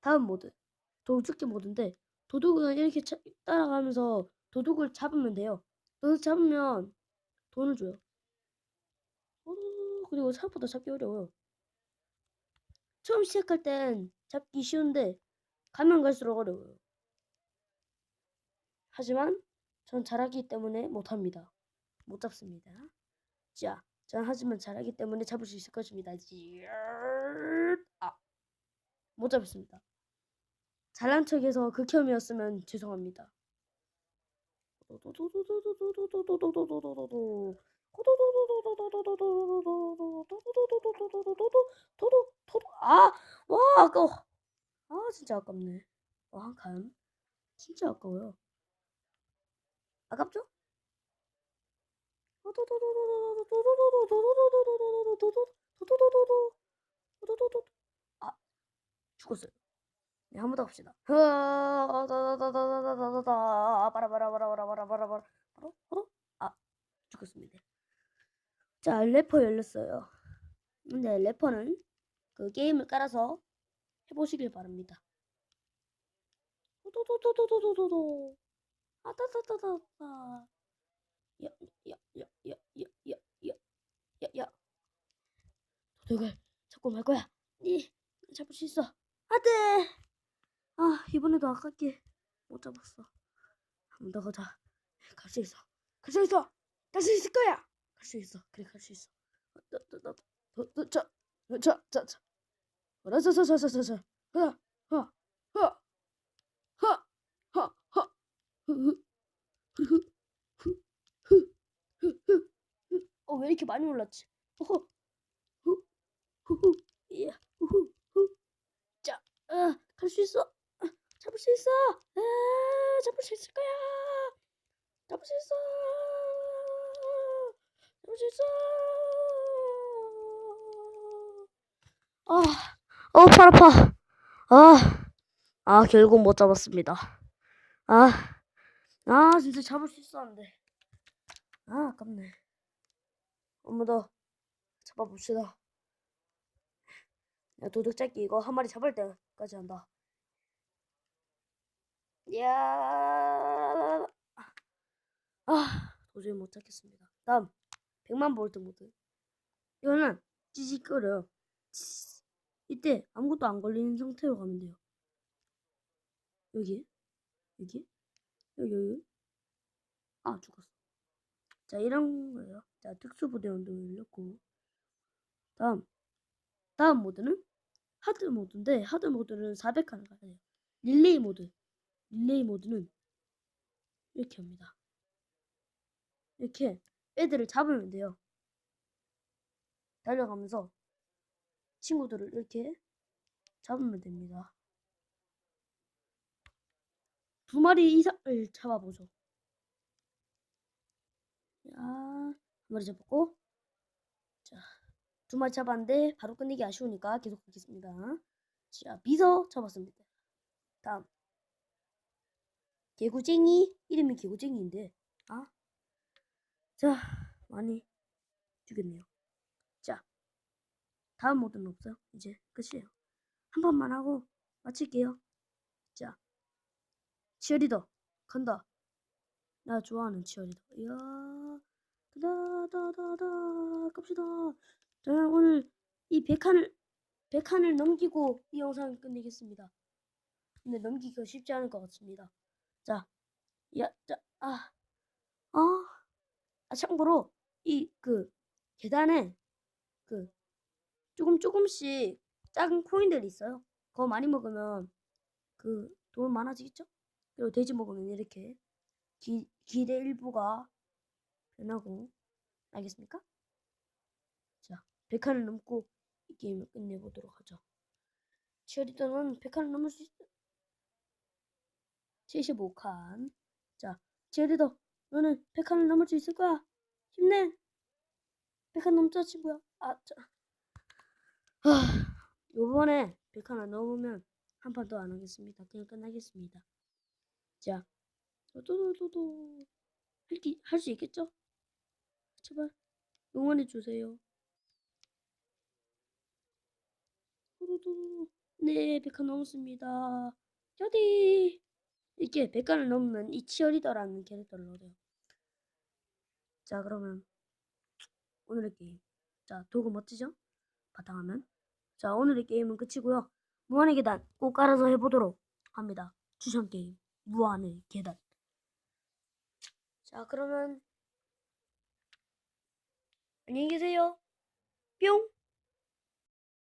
다음 모드. 도둑기 모드인데 도둑은 이렇게 따라가면서 도둑을 잡으면 돼요. 도둑 잡으면 돈을 줘요. 그리고 생각보다 잡기 어려워요. 처음 시작할 땐 잡기 쉬운데 가면 갈수록 어려워요. 하지만 전 잘하기 때문에 못합니다. 못 잡습니다. 자, 전 하지만 잘하기 때문에 잡을 수 있을 것입니다. 아, 못 잡습니다. 잘난 척해서 극혐이었으면 죄송합니다. 아, 와, 아까워. 아, 진짜 아깝네. 한 칸. 진짜 아까워요. 아깝죠? 아, 죽었어요. 네, 한 번 더 합시다. 바라바라바라바라바라바라. 아, 죽었습니다. 자, 래퍼 열렸어요. 근데 래퍼는 그 게임을 깔아서 해보시길 바랍니다. 도도도도도도도도. 아따따따따따. 야야야야야야야야야. 도둑을 잡고 말 거야. 니 잡을 수 있어. 안돼. 아, 이번에도 아깝게 못 잡았어. 한 번 더 가자. 갈 수 있어. 갈 수 있어. 갈 수 있을 거야. 갈 수 있어. 그래, 갈 수 있어. 자. 라자자자자자자. 하하하하하하. 왜 이렇게 많이 올랐지? 예. 자, 갈 수 있어. 잡을 수 있어. 잡을 수 있을 거야. 잡을 수 있어. 잡을 수 있어. 팔 아파. 결국 못 잡았습니다. 진짜 잡을 수 있었는데. 아깝네. 한 번 더 잡아봅시다. 야, 도둑 잡기 이거 한 마리 잡을 때까지 한다. 야, 도저히 못 잡겠습니다. 다음 100만 볼트 모드. 이거는 찌직거려요. 이때 아무것도 안 걸리는 상태로 가면 돼요. 여기. 죽었어. 자, 이런 거예요. 자, 특수부대 운동을 열렸고. 다음 모드는 하드 모드인데, 하드 모드는 400칸을 가야 돼요. 릴레이 모드는 이렇게 합니다. 이렇게 애들을 잡으면 돼요. 달려가면서 친구들을 이렇게 잡으면 됩니다. 2마리 이상을 잡아보죠. 한 마리 잡았고, 자, 2마리 잡았는데 바로 끝내기 아쉬우니까 계속 하겠습니다. 자, 비서 잡았습니다. 다음 개구쟁이. 이름이 개구쟁이인데 자, 많이 죽였네요. 자, 다음 모드는 없어요. 이제 끝이에요. 한 번만 하고 마칠게요. 자, 치어리더 간다. 나 좋아하는 치어리더. 이야, 다다다다다 갑시다. 자, 오늘 이 100칸을 넘기고 이 영상을 끝내겠습니다. 근데 넘기기가 쉽지 않을 것 같습니다. 자, 참고로 이 계단에 조금씩 작은 코인들이 있어요. 그거 많이 먹으면 돈 많아지겠죠? 그리고 돼지 먹으면 이렇게 길의 일부가 변하고. 알겠습니까? 자, 100칸을 넘고 이 게임을 끝내보도록 하죠. 치어리더는 100칸을 넘을 수 있어. 75칸. 자, 치어리더 너는 100칸을 넘을 수 있을 거야. 힘내. 100칸 넘자 친구야. 요번에 100칸을 넘으면 한 판 더 안 하겠습니다. 그냥 끝나겠습니다. 자, 또또또또 할 수 있겠죠? 제발 응원해 주세요. 네, 100칸 넘었습니다. 어디 이렇게 100칸을 넘으면 이 치어리더라는 캐릭터를 얻어요. 자, 그러면 오늘의 게임. 자, 도구 멋지죠? 바탕화면. 자, 오늘의 게임은 끝이고요. 무한의 계단 꼭 깔아서 해보도록 합니다. 추천 게임 무한의 계단. 자, 그러면 안녕히 계세요. 뿅!